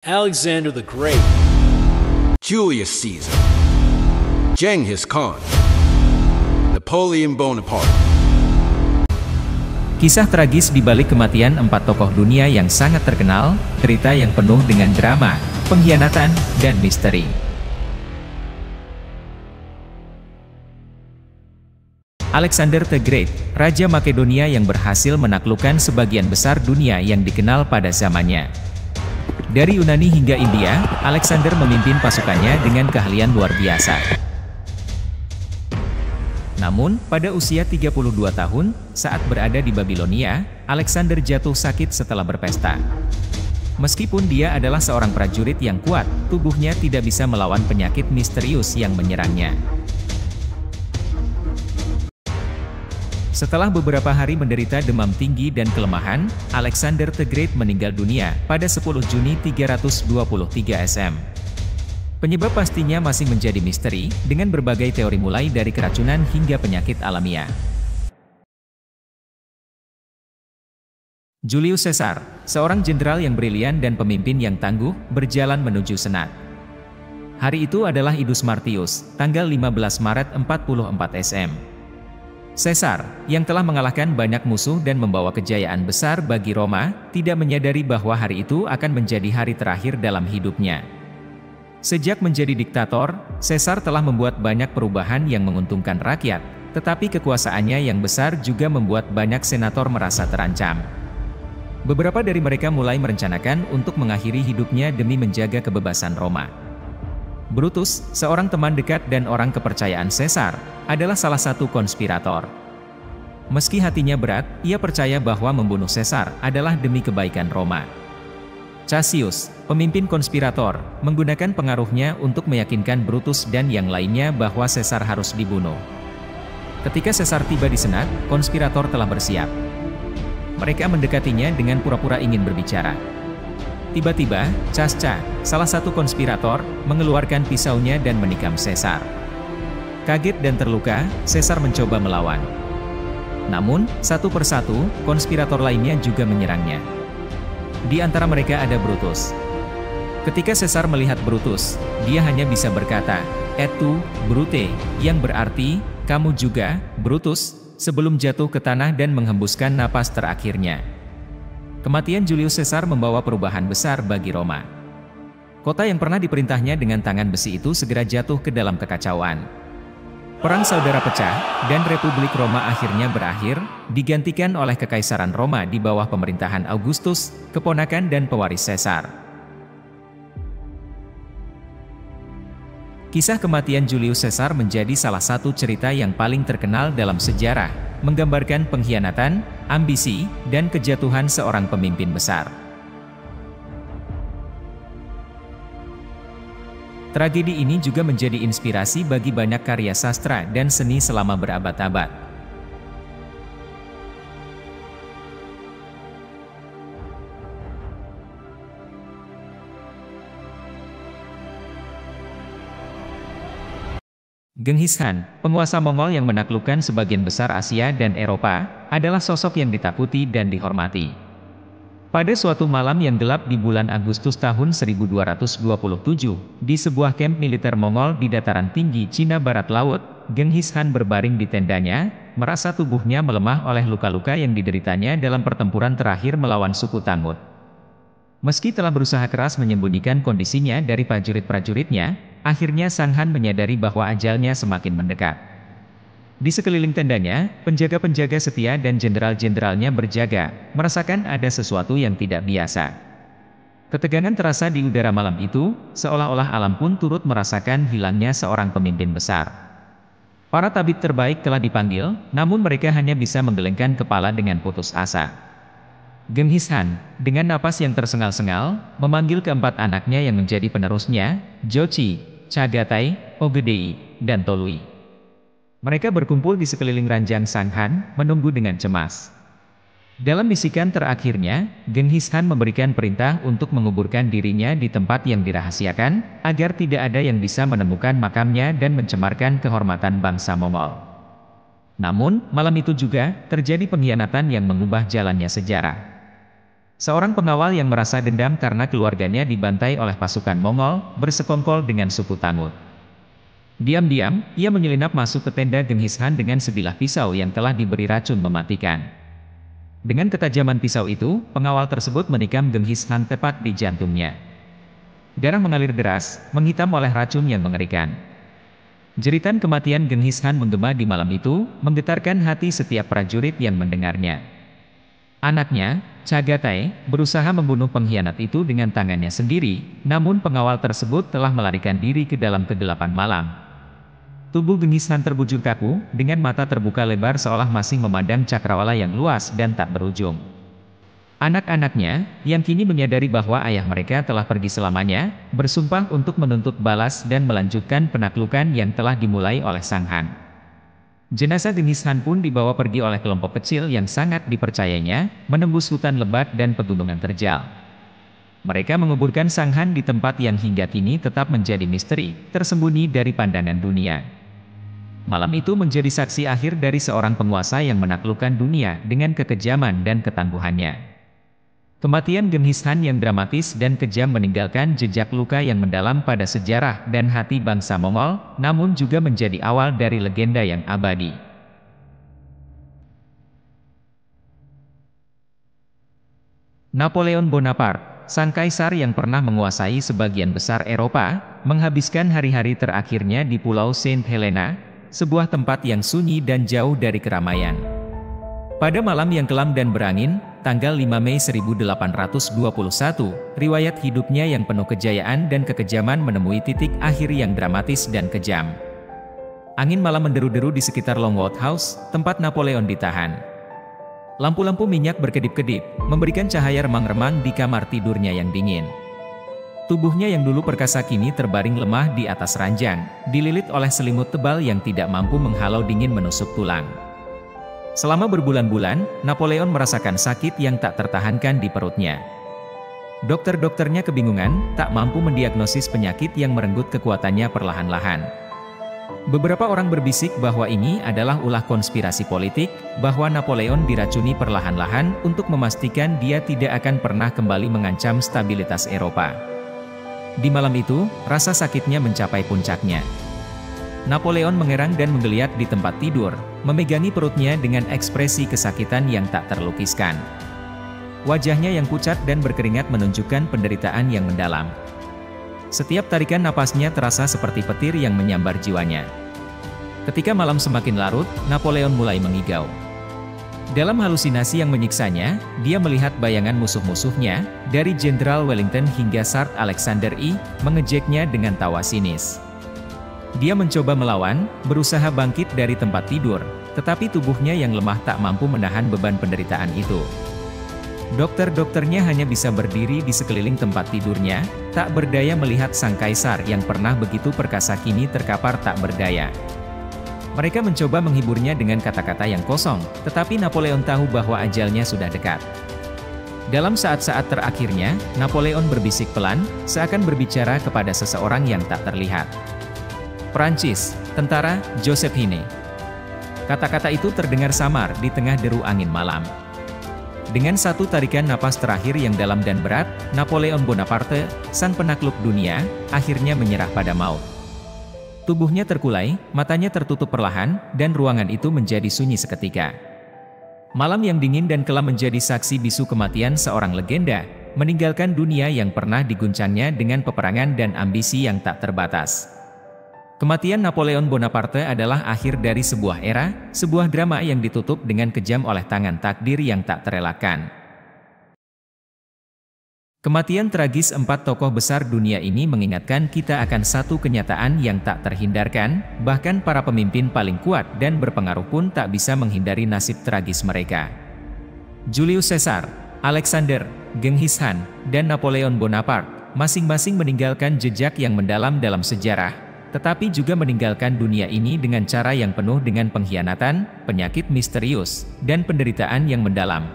Alexander the Great, Julius Caesar, Genghis Khan, Napoleon Bonaparte. Kisah tragis di balik kematian 4 tokoh dunia yang sangat terkenal, cerita yang penuh dengan drama, pengkhianatan, dan misteri. Alexander the Great, Raja Makedonia yang berhasil menaklukkan sebagian besar dunia yang dikenal pada zamannya. Dari Yunani hingga India, Alexander memimpin pasukannya dengan keahlian luar biasa. Namun, pada usia 32 tahun, saat berada di Babilonia, Alexander jatuh sakit setelah berpesta. Meskipun dia adalah seorang prajurit yang kuat, tubuhnya tidak bisa melawan penyakit misterius yang menyerangnya. Setelah beberapa hari menderita demam tinggi dan kelemahan, Alexander the Great meninggal dunia pada 10 Juni 323 SM. Penyebab pastinya masih menjadi misteri, dengan berbagai teori mulai dari keracunan hingga penyakit alamiah. Julius Caesar, seorang jenderal yang brilian dan pemimpin yang tangguh, berjalan menuju Senat. Hari itu adalah Idus Martius, tanggal 15 Maret 44 SM. Caesar, yang telah mengalahkan banyak musuh dan membawa kejayaan besar bagi Roma, tidak menyadari bahwa hari itu akan menjadi hari terakhir dalam hidupnya. Sejak menjadi diktator, Caesar telah membuat banyak perubahan yang menguntungkan rakyat, tetapi kekuasaannya yang besar juga membuat banyak senator merasa terancam. Beberapa dari mereka mulai merencanakan untuk mengakhiri hidupnya demi menjaga kebebasan Roma. Brutus, seorang teman dekat dan orang kepercayaan Caesar, adalah salah satu konspirator. Meski hatinya berat, ia percaya bahwa membunuh Caesar adalah demi kebaikan Roma. Cassius, pemimpin konspirator, menggunakan pengaruhnya untuk meyakinkan Brutus dan yang lainnya bahwa Caesar harus dibunuh. Ketika Caesar tiba di Senat, konspirator telah bersiap. Mereka mendekatinya dengan pura-pura ingin berbicara. Tiba-tiba, Casca, salah satu konspirator, mengeluarkan pisaunya dan menikam Caesar. Kaget dan terluka, Caesar mencoba melawan. Namun, satu persatu, konspirator lainnya juga menyerangnya. Di antara mereka ada Brutus. Ketika Caesar melihat Brutus, dia hanya bisa berkata, "Et tu, Brute," yang berarti, "Kamu juga, Brutus," sebelum jatuh ke tanah dan menghembuskan napas terakhirnya. Kematian Julius Caesar membawa perubahan besar bagi Roma. Kota yang pernah diperintahnya dengan tangan besi itu segera jatuh ke dalam kekacauan. Perang saudara pecah, dan Republik Roma akhirnya berakhir, digantikan oleh Kekaisaran Roma di bawah pemerintahan Augustus, keponakan dan pewaris Caesar. Kisah kematian Julius Caesar menjadi salah satu cerita yang paling terkenal dalam sejarah, menggambarkan pengkhianatan, ambisi, dan kejatuhan seorang pemimpin besar. Tragedi ini juga menjadi inspirasi bagi banyak karya sastra dan seni selama berabad-abad. Genghis Khan, penguasa Mongol yang menaklukkan sebagian besar Asia dan Eropa, adalah sosok yang ditakuti dan dihormati. Pada suatu malam yang gelap di bulan Agustus tahun 1227, di sebuah kamp militer Mongol di dataran tinggi Cina Barat Laut, Genghis Khan berbaring di tendanya, merasa tubuhnya melemah oleh luka-luka yang dideritanya dalam pertempuran terakhir melawan suku Tangut. Meski telah berusaha keras menyembunyikan kondisinya dari prajurit-prajuritnya, akhirnya Sang Han menyadari bahwa ajalnya semakin mendekat. Di sekeliling tendanya, penjaga-penjaga setia dan jenderal-jenderalnya berjaga, merasakan ada sesuatu yang tidak biasa. Ketegangan terasa di udara malam itu, seolah-olah alam pun turut merasakan hilangnya seorang pemimpin besar. Para tabib terbaik telah dipanggil, namun mereka hanya bisa menggelengkan kepala dengan putus asa. Genghis Khan, dengan napas yang tersengal-sengal, memanggil keempat anaknya yang menjadi penerusnya, Jochi, Chagatai, Ogedei, dan Tolui. Mereka berkumpul di sekeliling ranjang Sang Han, menunggu dengan cemas. Dalam bisikan terakhirnya, Genghis Khan memberikan perintah untuk menguburkan dirinya di tempat yang dirahasiakan, agar tidak ada yang bisa menemukan makamnya dan mencemarkan kehormatan bangsa Mongol. Namun, malam itu juga, terjadi pengkhianatan yang mengubah jalannya sejarah. Seorang pengawal yang merasa dendam karena keluarganya dibantai oleh pasukan Mongol, bersekongkol dengan suku Tangut. Diam-diam, ia menyelinap masuk ke tenda Genghis Khan dengan sebilah pisau yang telah diberi racun mematikan. Dengan ketajaman pisau itu, pengawal tersebut menikam Genghis Khan tepat di jantungnya. Darah mengalir deras, menghitam oleh racun yang mengerikan. Jeritan kematian Genghis Khan menggema di malam itu, menggetarkan hati setiap prajurit yang mendengarnya. Anaknya, Chagatai, berusaha membunuh pengkhianat itu dengan tangannya sendiri, namun pengawal tersebut telah melarikan diri ke dalam kegelapan malam. Tubuh Genghis Khan terbujur kaku, dengan mata terbuka lebar seolah masih memandang cakrawala yang luas dan tak berujung. Anak-anaknya, yang kini menyadari bahwa ayah mereka telah pergi selamanya, bersumpah untuk menuntut balas dan melanjutkan penaklukan yang telah dimulai oleh Sang Han. Jenazah Genghis Khan pun dibawa pergi oleh kelompok kecil yang sangat dipercayainya, menembus hutan lebat dan pegunungan terjal. Mereka menguburkan Sang Han di tempat yang hingga kini tetap menjadi misteri, tersembunyi dari pandangan dunia. Malam itu menjadi saksi akhir dari seorang penguasa yang menaklukkan dunia dengan kekejaman dan ketangguhannya. Kematian Genghis Khan yang dramatis dan kejam meninggalkan jejak luka yang mendalam pada sejarah dan hati bangsa Mongol, namun juga menjadi awal dari legenda yang abadi. Napoleon Bonaparte, sang kaisar yang pernah menguasai sebagian besar Eropa, menghabiskan hari-hari terakhirnya di Pulau Saint Helena, sebuah tempat yang sunyi dan jauh dari keramaian. Pada malam yang kelam dan berangin, tanggal 5 Mei 1821, riwayat hidupnya yang penuh kejayaan dan kekejaman menemui titik akhir yang dramatis dan kejam. Angin malam menderu-deru di sekitar Longwood House, tempat Napoleon ditahan. Lampu-lampu minyak berkedip-kedip, memberikan cahaya remang-remang di kamar tidurnya yang dingin. Tubuhnya yang dulu perkasa kini terbaring lemah di atas ranjang, dililit oleh selimut tebal yang tidak mampu menghalau dingin menusuk tulang. Selama berbulan-bulan, Napoleon merasakan sakit yang tak tertahankan di perutnya. Dokter-dokternya kebingungan, tak mampu mendiagnosis penyakit yang merenggut kekuatannya perlahan-lahan. Beberapa orang berbisik bahwa ini adalah ulah konspirasi politik, bahwa Napoleon diracuni perlahan-lahan untuk memastikan dia tidak akan pernah kembali mengancam stabilitas Eropa. Di malam itu, rasa sakitnya mencapai puncaknya. Napoleon mengerang dan menggeliat di tempat tidur, memegangi perutnya dengan ekspresi kesakitan yang tak terlukiskan. Wajahnya yang pucat dan berkeringat menunjukkan penderitaan yang mendalam. Setiap tarikan napasnya terasa seperti petir yang menyambar jiwanya. Ketika malam semakin larut, Napoleon mulai mengigau. Dalam halusinasi yang menyiksanya, dia melihat bayangan musuh-musuhnya, dari Jenderal Wellington hingga Tsar Alexander I, mengejeknya dengan tawa sinis. Dia mencoba melawan, berusaha bangkit dari tempat tidur, tetapi tubuhnya yang lemah tak mampu menahan beban penderitaan itu. Dokter-dokternya hanya bisa berdiri di sekeliling tempat tidurnya, tak berdaya melihat sang kaisar yang pernah begitu perkasa kini terkapar tak berdaya. Mereka mencoba menghiburnya dengan kata-kata yang kosong, tetapi Napoleon tahu bahwa ajalnya sudah dekat. Dalam saat-saat terakhirnya, Napoleon berbisik pelan, seakan berbicara kepada seseorang yang tak terlihat. Prancis, tentara, Josephine. Kata-kata itu terdengar samar di tengah deru angin malam. Dengan satu tarikan napas terakhir yang dalam dan berat, Napoleon Bonaparte, sang penakluk dunia, akhirnya menyerah pada maut. Tubuhnya terkulai, matanya tertutup perlahan, dan ruangan itu menjadi sunyi seketika. Malam yang dingin dan kelam menjadi saksi bisu kematian seorang legenda, meninggalkan dunia yang pernah diguncangnya dengan peperangan dan ambisi yang tak terbatas. Kematian Napoleon Bonaparte adalah akhir dari sebuah era, sebuah drama yang ditutup dengan kejam oleh tangan takdir yang tak terelakkan. Kematian tragis empat tokoh besar dunia ini mengingatkan kita akan satu kenyataan yang tak terhindarkan, bahkan para pemimpin paling kuat dan berpengaruh pun tak bisa menghindari nasib tragis mereka. Julius Caesar, Alexander, Genghis Khan, dan Napoleon Bonaparte, masing-masing meninggalkan jejak yang mendalam dalam sejarah, tetapi juga meninggalkan dunia ini dengan cara yang penuh dengan pengkhianatan, penyakit misterius, dan penderitaan yang mendalam.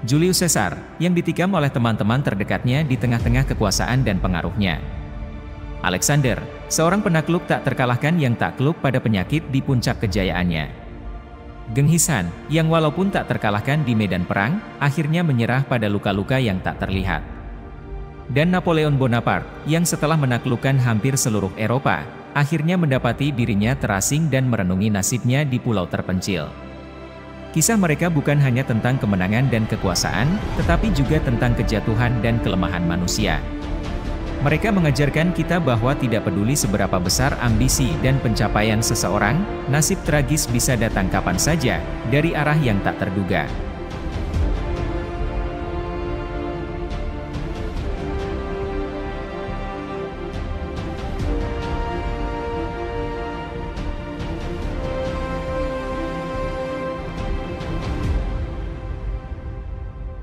Julius Caesar, yang ditikam oleh teman-teman terdekatnya di tengah-tengah kekuasaan dan pengaruhnya. Alexander, seorang penakluk tak terkalahkan yang takluk pada penyakit di puncak kejayaannya. Genghis Khan, yang walaupun tak terkalahkan di medan perang, akhirnya menyerah pada luka-luka yang tak terlihat. Dan Napoleon Bonaparte, yang setelah menaklukkan hampir seluruh Eropa, akhirnya mendapati dirinya terasing dan merenungi nasibnya di pulau terpencil. Kisah mereka bukan hanya tentang kemenangan dan kekuasaan, tetapi juga tentang kejatuhan dan kelemahan manusia. Mereka mengajarkan kita bahwa tidak peduli seberapa besar ambisi dan pencapaian seseorang, nasib tragis bisa datang kapan saja, dari arah yang tak terduga.